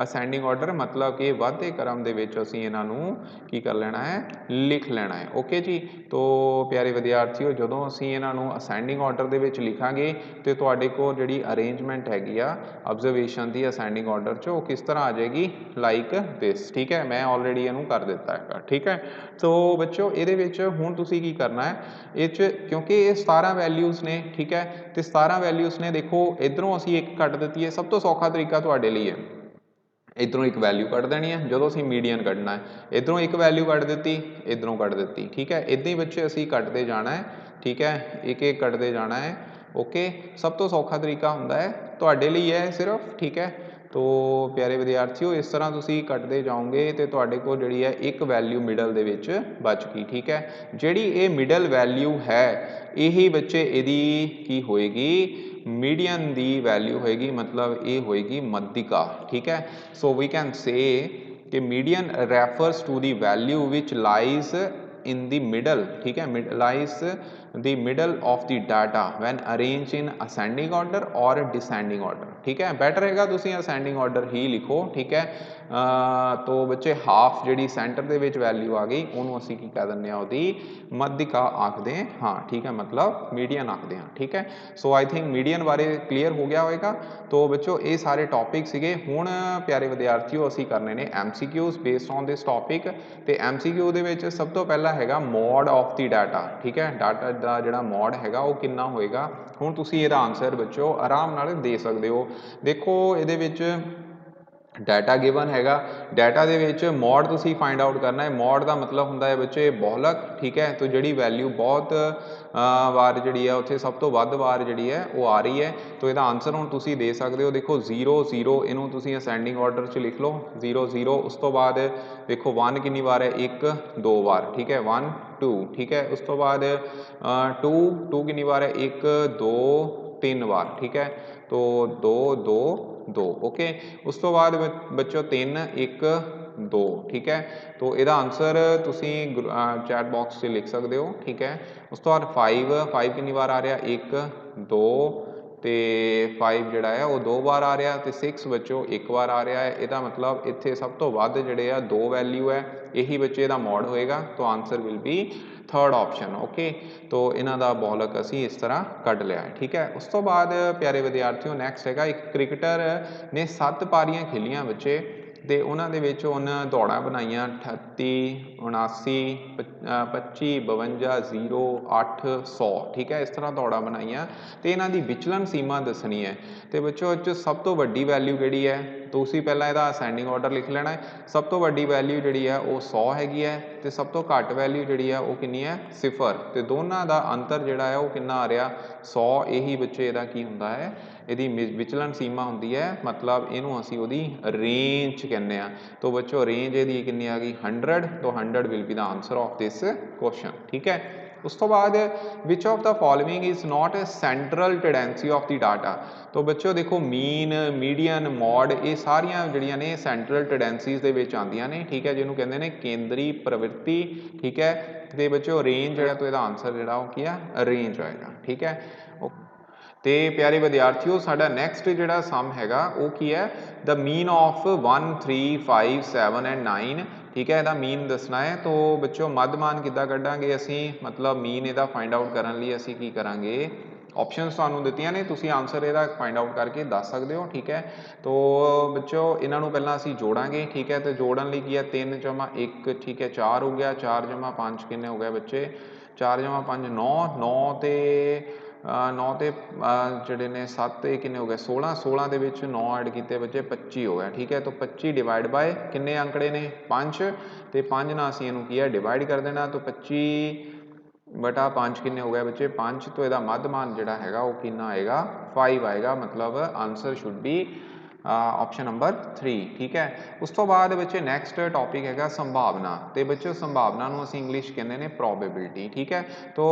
ਅਸੈਂਡਿੰਗ ਆਰਡਰ, ਮਤਲਬ ਕਿ ਵਾਧੇ ਕ੍ਰਮ ਦੇ ਵਿੱਚ ਅਸੀਂ ਇਹਨਾਂ ਨੂੰ ਕੀ ਕਰ ਲੈਣਾ ਹੈ, ਲਿਖ ਲੈਣਾ ਹੈ, ਓਕੇ ਜੀ। ਤੋ ਪਿਆਰੇ ਵਿਦਿਆਰਥੀਓ ਜਦੋਂ ਅਸੀਂ ਇਹਨਾਂ ਨੂੰ ਅਸੈਂਡਿੰਗ ਆਰਡਰ ਦੇ ਵਿੱਚ ਲਿਖਾਂਗੇ ਤੇ ਤੁਹਾਡੇ ਕੋਲ ਜਿਹੜੀ ਅਰੇਂਜਮੈਂਟ ਹੈਗੀ ਆ ਆਬਜ਼ਰਵੇਸ਼ਨ ਦੀ ਅਸੈਂਡਿੰਗ ਆਰਡਰ 'ਚ, ਉਹ ਕਿਸ ਤਰ੍ਹਾਂ ਆ ਜਾਏਗੀ, ਲਾਈਕ ਦਿਸ, ਠੀਕ ਹੈ। ਮੈਂ ਆਲਰੇਡੀ ਇਹਨੂੰ ਕਰ ਦਿੱਤਾ ਹੈਗਾ, ਠੀਕ ਹੈ। ਸੋ ਬੱਚਿਓ ਇਹਦੇ ਵਿੱਚ ਹੁਣ ਤੁਸੀਂ ਕੀ ਕਰਨਾ ਹੈ, ਇਹ 'ਚ ਕਿਉਂਕਿ ਇਹ 17 ਵੈਲਿਊਜ਼ ਨੇ, ਠੀਕ ਹੈ। ਤੇ 17 ਵੈਲਿਊਜ਼ ਨੇ, ਦੇਖੋ ਇੱਧਰੋਂ ਅਸੀਂ ਇੱਕ ਕੱਢ ਦਿੱਤੀ ਹੈ। ਸਭ ਤੋਂ ਸੌਖਾ ਤਰੀਕਾ ਤੁਹਾਡੇ ਲਈ ਹੈ, ਇੱਧਰੋਂ ਇੱਕ ਵੈਲਿਊ ਕੱਢ ਦੇਣੀ ਹੈ ਜਦੋਂ ਅਸੀਂ ਮੀਡੀਅਨ ਕੱਢਣਾ ਹੈ। ਇੱਧਰੋਂ ਇੱਕ ਵੈਲਿਊ ਕੱਢ ਦਿੱਤੀ, ਇੱਧਰੋਂ ਕੱਢ ਦਿੱਤੀ, ਠੀਕ ਹੈ। ਇੱਦਾਂ ਹੀ ਬੱਚੇ ਅਸੀਂ ਕੱਢਦੇ ਜਾਣਾ ਹੈ, ਠੀਕ ਹੈ, ਇੱਕ ਇੱਕ ਕੱਢਦੇ ਜਾਣਾ ਹੈ, ਓਕੇ। ਸਭ ਤੋਂ ਸੌਖਾ ਤਰੀਕਾ ਹੁੰਦਾ ਹੈ ਤੁਹਾਡੇ ਲਈ ਹੈ ਸਿਰਫ, ਠੀਕ ਹੈ। तो प्यारे विद्यार्थियों इस तरह तुसी कटते जाओगे तो तुहाडे कोल जिहड़ी है एक वैल्यू मिडल दे विच बच गई। ठीक है, जिहड़ी ये मिडल वैल्यू है यही बच्चे इहदी की होएगी मीडियन दी वैल्यू होएगी, मतलब ये होएगी मध्यिका। ठीक है, सो वी कैन से कि median refers to the value which lies in the middle. ठीक है, lies the middle of the data when arrange in ascending order और डिसेंडिंग ऑर्डर। ठीक है, बैटर हैगा तुसी असेंडिंग ऑर्डर ही लिखो। ठीक है, तो बच्चे हाफ जी सेंटर दे विच वैल्यू आ गई उन्होंने असी की कह दें उसकी मध्यिका आखते हैं। हाँ ठीक है, मतलब मीडियन आखते हैं। ठीक है, सो आई थिंक मीडियन बारे क्लीयर हो गया होएगा। तो बच्चों ये सारे टॉपिक सीगे। हुण प्यारे विद्यार्थियों असी करने ने MCQs based on this topic. तो MCQ दे विच सब तो पहला हैगा मॉड ऑफ द डाटा। ठीक है, डाटा का जिहड़ा मॉड हैगा वो कितना होएगा। हुण तुसी इहदा आंसर बच्चों आराम नाल दे सकते हो। देखो इहदे विच डाटा गिवन हैगा, डाटा दे विच मॉड तुसी फाइंड आउट करना है। मॉड का मतलब हुंदा है बच्चे बहुलक। ठीक है, तो जिहड़ी वैल्यू बहुत वार जिहड़ी है उत्थे सब तो वध वार जिहड़ी है वो आ रही है। तो इहदा आंसर हुण तुसी दे सकते हो। देखो 0 0 इनू तुसी असेंडिंग ऑर्डर च लिख लो 0 0। उस तो बाद देखो 1 कितनी बार है 1 2 बार। ठीक है, 1 2। ठीक है, उस तो बाद 2 2 कितनी बार है 1 2 3 बार। ठीक है, तो 2 2 2। ओके, उस तो बाद बच्चों 3 1 2। ठीक है, तो यदा आंसर तुसी चैट बॉक्स से लिख सकते हो। ठीक है, उस तो बाद 5 5 कितनी बार आ रहा 1 2 तो 5 जोड़ा है वो 2 बार आ रहा। तो 6 बच्चों 1 बार आ रहा है। यदा मतलब इत्थे सब तो वध जिहड़े आ 2 वैल्यू है, यही बच्चे का मॉड होएगा। तो answer will be third option. Okay, तो इन्हों का बहुलक असी इस तरह कढ़ लिया है। ठीक है, उस तो बाद प्यारे विद्यार्थियों नैक्सट हैगा एक क्रिकेटर ने 7 पारियां खेलियां बच्चे। तो उन्होंने उन्हें दौड़ा बनाई 38 79 25 52 0 8 100। ठीक है, इस तरह दौड़ा बनाई। तो इन्हों की विचलन सीमा दसनी है। तो बच्चों सब तो वड्डी वैल्यू जी है, तो उसी पहला यदा असेंडिंग ऑर्डर लिख लेना है। सब तो वड्डी वैल्यू जी है वो 100 हैगी है, तो सब तो घट वैल्यू जी है वो कितनी है 0। तो दोनों का अंतर जोड़ा है वो कितना आ रहा 100। यही बच्चे यदा की होंदा है यदी विचलन सीमा होंदी है, मतलब इनू असी उहदी रेंज कहने। तो बच्चों रेंज यदी कितनी आ गई 100। तो 100 will be the answer of this question. ठीक है, उस तो बाद which of the following is not a central tendency of the data. तो बच्चों देखो मीन मीडियन मॉड ये सारिया जड़ियाँ ने सेंट्रल टेंडेंसीज के विच आंदियां ने। ठीक है, जिन्होंने कहते हैं केंद्री प्रवृत्ति। ठीक है, तो बच्चों रेंज जो तो यदा आंसर जोड़ा वो की है रेंज आएगा। ठीक है, तो प्यारे विद्यार्थियों साडा नैक्सट जोड़ा सम हैगा वो की है द मीन ऑफ 1 3 5 7 एंड 9। ठीक है, यदा मीन दसना है। तो बच्चों मध्यमान किद्दां कड्डांगे असी, मतलब मीन यदा फाइंड आउट करने लिए असी की करांगे ऑप्शनस तुहानूं दित्तियां ने, तुसी आंसर यदा फाइंड आउट करके दस सकते हो। ठीक है, तो बच्चों इन्हों पहला असी जोड़ांगे। ठीक है, तो जोड़न लिए की है 3 जमा 1। ठीक है, 4 हो गया, 4 जमा 5 किन्ने हो गए बच्चे 4 जमा 5 9 9 तो 9 तो जोड़े ने 7 किन्ने हो गए 16 16 के 9 ऐड किए बच्चे 25 हो गया। ठीक है, तो 25 डिवाइड बाय किन्ने अंकड़े ने 5। तो 5 ना असी इनू की है डिवाइड कर देना। तो 25 बटा 5 किन्ने हो गए बच्चे 5। तो यदा मध्यमान जोड़ा है वो कितना आएगा 5 आएगा, मतलब answer should be option number 3। ठीक है, उस तो बाद बच्चे नैक्सट टॉपिक है संभावना। तो बच्चों संभावना असीं इंग्लिश कहते हैं प्रोबेबिलिटी। ठीक है, तो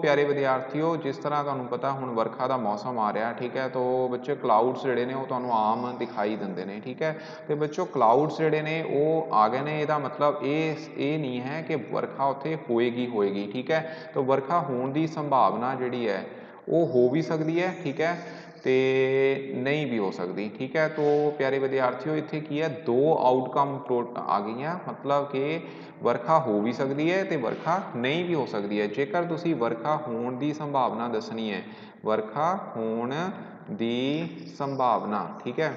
प्यारे विद्यार्थियों जिस तरह तुहानूं पता हुण वर्खा का मौसम आ रहा। ठीक है, तो बच्चे क्लाउड्स जोड़े ने वो तुहानूं आम दिखाई देंदे ने। ठीक है, तो बच्चों क्लाउड्स जोड़े ने वो आ गए ने, इहदा मतलब ये नहीं है कि वर्खा उत्थे होएगी होएगी। ठीक है, तो वर्खा होने की संभावना जिहड़ी है वो हो भी सकती है। ठीक है, तो नहीं भी हो सकती। ठीक है, तो प्यारे विद्यार्थियों इत्थे की है 2 आउटकम आ गई, मतलब कि वर्खा हो भी सकती है तो वर्खा नहीं भी हो सकती है। जेकर तुसी वर्खा होने की संभावना दसनी है, वर्खा होने की संभावना। ठीक है,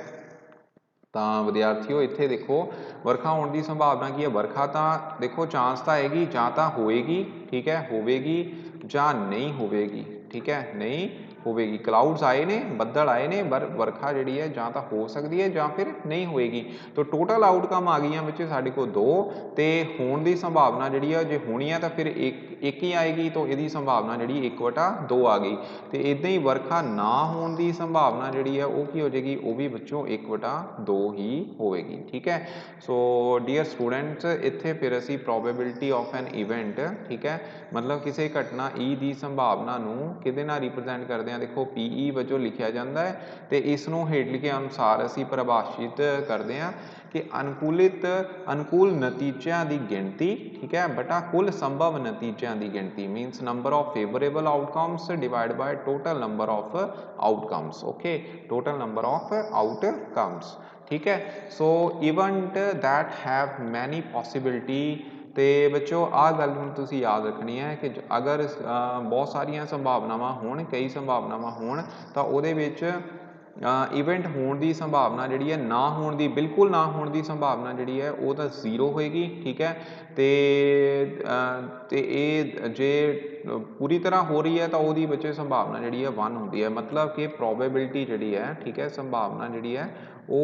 तो विद्यार्थियों इत्थे देखो वर्खा होने की संभावना की है। वर्खा तो देखो चांस तो आएगी, जां तो होएगी। ठीक है, होवेगी जां नहीं होवेगी। ठीक है, नहीं होगी। क्लाउड्स आए ने, बदल आए ने, वर्खा जी है जां तां हो सकती है जां फिर नहीं होएगी। तो टोटल आउटकम आ गई बच्चे साढ़े को 2 तो होने की संभावना जी है जो होनी है तो फिर एक ही आएगी, तो यदी संभावना जी 1/2 आ गई। तो इदा ही वर्खा ना होने की संभावना जी है वो की हो जाएगी, वो भी बच्चों 1/2 ही होएगी। ठीक है, सो डियर स्टूडेंट्स इत्थे फिर असी प्रोबेबिलिटी ऑफ एन इवेंट, ठीक है, मतलब किसी घटना ई की संभावना किहदे नाल रिप्रजेंट करते हैं, देखो PE वजों लिखा जाता है। तो इसनों हेठ लिखे अनुसार असी परिभाषित करते हैं कि अनुकूल नतीजों की गिनती, ठीक है, बटा कुल संभव नतीजों की गिनती, मीनस number of favourable outcomes divide by total number of outcomes. Okay, total number of outcomes. ठीक है, सो event that have many possibility. तो बच्चों आ गल तुम याद रखनी है कि अगर बहुत सारिया संभावनावां होण, कई संभावनावां होण, तो उहदे विच इवेंट होने की संभावना जी है ना होने की, बिल्कुल ना होने की संभावना जी है वो तो 0 होएगी। ठीक है, तो ये जे पूरी तरह हो रही है तो वो बच्चे संभावना जी है 1 होती है, मतलब कि प्रोबेबिलिटी जी है, ठीक है, संभावना जी है वो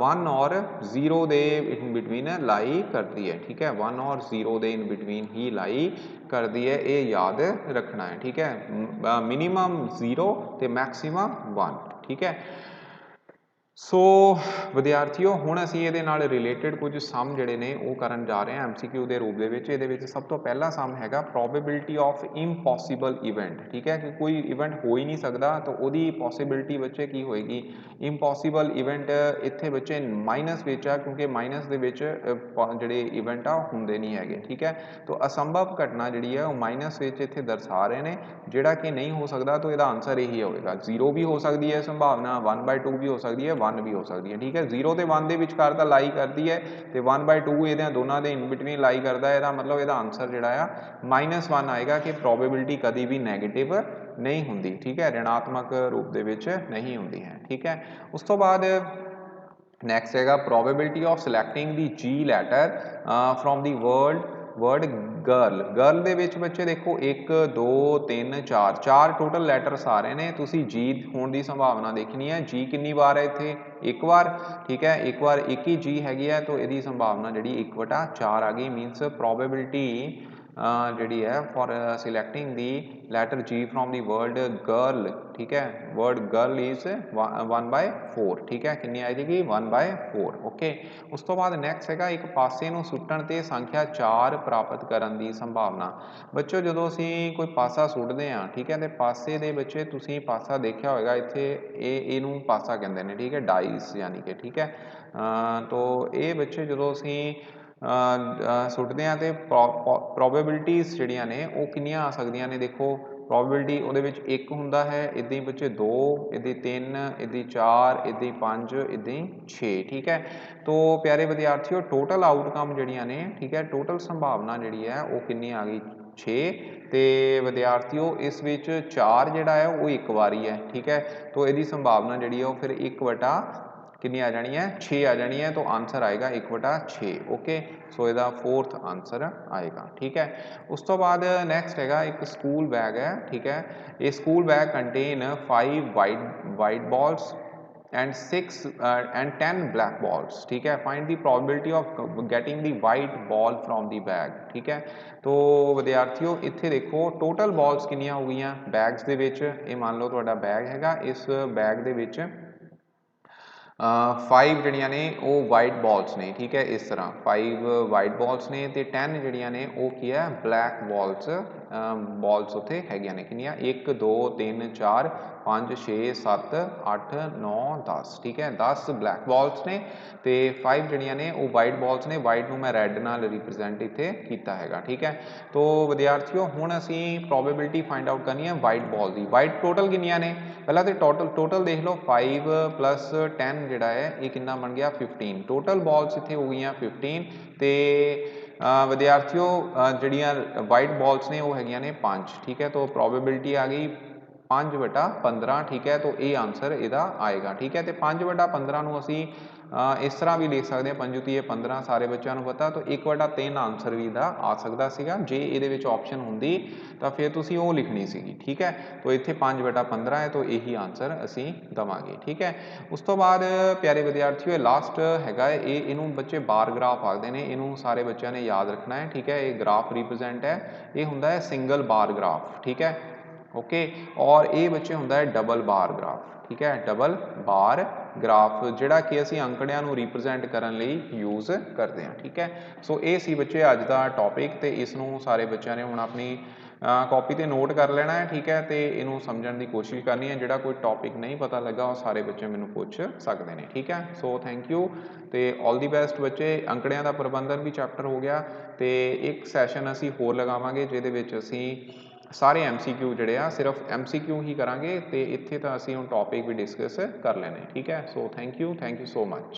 1 और 0 के इन बिटवीन लाई करती है। ठीक है, 1 और 0 के इन बिटवीन ही लाई करती है, ये याद रखना है। ठीक है, मिनीमम 0 तो मैक्सीमम 1। ठीक है, सो विद्यार्थियों हुण असीं इहदे नाल रिलेटेड कुछ सम जिहड़े ने वो करन जा रहे हैं MCQ के रूप दे विच। इहदे विच सब तो पहला सम हैगा प्रोबेबिलिटी ऑफ इम्पॉसिबल इवेंट। ठीक है, कि कोई इवेंट हो ही नहीं सकता तो उहदी पॉसिबिलिटी बच्चे की होएगी। इम्पॉसिबल इवेंट इत्थे बच्चे माइनस विच आ, क्योंकि माइनस दे विच जिहड़े इवेंट आ हुंदे नहीं हैगे। ठीक है, तो असंभव घटना जिहड़ी है वो माइनस विच इत्थे दर्शा रहे हैं, जिहड़ा कि नहीं हो सकता, तो इहदा आंसर यही होएगा। 0 भी हो सकती है संभावना, 1/2 भी हो सकती है, 1 भी हो सकती है। ठीक है, 0 तो 1 के विचकार तो लाई करती है, तो 1/2 ये दोनों के इन बिटवीन लाई करता है। यदा मतलब यदा आंसर जोड़ा आ -1 आएगा कि प्रोबेबिलिटी कभी भी नैगेटिव नहीं होंगी। ठीक है, ऋणात्मक रूप के नहीं होंगी है। ठीक है, उस तो बाद नैक्सट है probability of selecting the G letter from the word girl. Girl दे विच बच्चे देखो 1 2 3 4 4 टोटल लैटर्स आ रहे हैं, तुसी जी होने की संभावना देखनी है। जी कितनी बार है इत्थे, एक बार। ठीक है, एक बार एक ही जी हैगी है, तो यदी संभावना जी 1/4 आ गई। मीनस प्रोबेबिलिटी जी है for selecting the letter G from the word girl. ठीक है, वर्ड गर्ल इज 1/4। ठीक है, कितनी आ जाएगी 1/4। ओके, उस तो बाद नैक्सट है एक पासे नूं सुट्टण ते संख्या 4 प्राप्त करने की संभावना। बच्चों जो असी कोई पासा सुटते हैं, ठीक है, तो पासे दे बच्चे तुसीं पासा देखा होगा इत्थे इनू पासा कहते हैं। ठीक है, डाइस यानी कि, ठीक है, तो ये बच्चे जो असी सुटते हैं तो प्रोबेबिलिटीज़ जिहड़ियां ने वो कितनियां आ सकदियां ने। देखो प्रोबेबिलिटी उहदे विच 1 हुंदा है, इदां ही बच्चे 2, इदां ही 3, इदां ही 4, इदां ही 5, इदां ही 6। ठीक है, तो प्यारे विद्यार्थियों टोटल आउटकम जिहड़ियां ने, ठीक है, टोटल संभावना जिहड़ी है वो कितनी आ गई 6। तो विद्यार्थियों इस विच 4 जिहड़ा है वो एक बारी है। ठीक है, तो इसकी संभावना जिहड़ी है वो फिर 1 कितनी आ जानी है 6 आ जानी है, तो आंसर आएगा 1/6। ओके, सो इसका 4th आंसर आएगा। ठीक है, उस तो बाद नैक्सट है एक स्कूल बैग है। ठीक है, ये school bag contain 5 white balls and 10 black balls. ठीक है, find the probability of getting the white ball from the bag. ठीक है, तो विद्यार्थियों इत्थे देखो टोटल बॉल्स कितनियां हो गई बैग्स दे विच। ये मान लो तुहाडा बैग हैगा, इस बैग दे विच 5 जड़ियाँ ने वो वाइट बॉल्स ने। ठीक है, इस तरह 5 वाइट बॉल्स ने, तो 10 जड़ियाँ ने वो की है ब्लैक बॉल्स उत्थे हैगियां ने। कितनियां 1 2 3 4 5 6 7 8 9 10। ठीक है, 10 ब्लैक बॉल्स ने, तो 5 जड़ियाँ ने वो वाइट बॉल्स ने। वाइट नूं मैं रैड नाल रिप्रजेंट इत्थे कीता हैगा। ठीक है, तो विद्यार्थियों हुण असीं प्रोबेबिलिटी फाइंड आउट करनी है वाइट बॉल की। वाइट टोटल कितनियां ने, पहला तो टोटल देख लो 5 + 10 जिहड़ा है ये कितना बन गया 15। टोटल बॉल्स इत्थे हो गई 15। तो विद्यार्थियों जिहड़ियां वाइट बॉल्स ने वो हैगियां ने 5। ठीक है, तो प्रोबेबिलिटी आ गई 5/15। ठीक है, तो ये आंसर इहदा आएगा। ठीक है, तो 5/15 नूं असीं इस तरह भी लिख सकते हैं 5 ਤੀਏ 15 ਸਾਰੇ ਬੱਚਿਆਂ ਨੂੰ ਪਤਾ ਤਾਂ 1/3 ਆਨਸਰ ਵੀ ਦਾ ਆ ਸਕਦਾ ਸੀਗਾ ਜੇ ਇਹਦੇ ਵਿੱਚ ਆਪਸ਼ਨ ਹੁੰਦੀ ਤਾਂ ਫਿਰ ਤੁਸੀਂ ਉਹ ਲਿਖਣੀ ਸੀਗੀ ਠੀਕ ਹੈ ਤਾਂ ਇੱਥੇ 5/15 ਹੈ ਤਾਂ ਇਹੀ ਆਨਸਰ ਅਸੀਂ ਦਵਾਂਗੇ ਠੀਕ ਹੈ ਉਸ ਤੋਂ ਬਾਅਦ ਪਿਆਰੇ ਵਿਦਿਆਰਥੀਓ ਲਾਸਟ ਹੈਗਾ ਇਹਨੂੰ ਬੱਚੇ ਬਾਰ ਗ੍ਰਾਫ ਆਖਦੇ ਨੇ ਇਹਨੂੰ ਸਾਰੇ ਬੱਚਿਆਂ ਨੇ ਯਾਦ ਰੱਖਣਾ ਹੈ ਠੀਕ ਹੈ ਇਹ ਗ੍ਰਾਫ ਰਿਪਰੈਜ਼ੈਂਟ ਹੈ ਇਹ ਹੁੰਦਾ ਹੈ ਸਿੰਗਲ ਬਾਰ ਗ੍ਰਾਫ ਠੀਕ ਹੈ ओके और ये बच्चे होंगे डबल बार ग्राफ ठीक है डबल बार ग्राफ जोड़ा कि असी अंकड़ियां नूं रिप्रजेंट करने लई यूज़ करते हैं ठीक है सो ये सी बच्चे अज का टॉपिक तो इसनूं सारे बच्चों ने हुण अपनी कॉपी ते नोट कर लेना है ठीक है तो इनू समझण की कोशिश करनी है जोड़ा कोई टॉपिक नहीं पता लगा वो सारे बच्चे मैनूं पूछ सकते हैं ठीक है सो थैंक यू तो ऑल दी बेस्ट बच्चे अंकड़ियां का प्रबंधन भी चैप्टर हो गया तो एक सैशन असी होर लगावांगे जिहदे विच असी सारे MCQ ਜਿਹੜੇ ਆ ਸਿਰਫ MCQ ਹੀ ਕਰਾਂਗੇ ਤੇ ਇੱਥੇ ਤਾਂ ਅਸੀਂ ਹੁਣ ਟੌਪਿਕ ਵੀ ਡਿਸਕਸ ਕਰ ਲੈਣੇ ਠੀਕ ਹੈ so thank you so much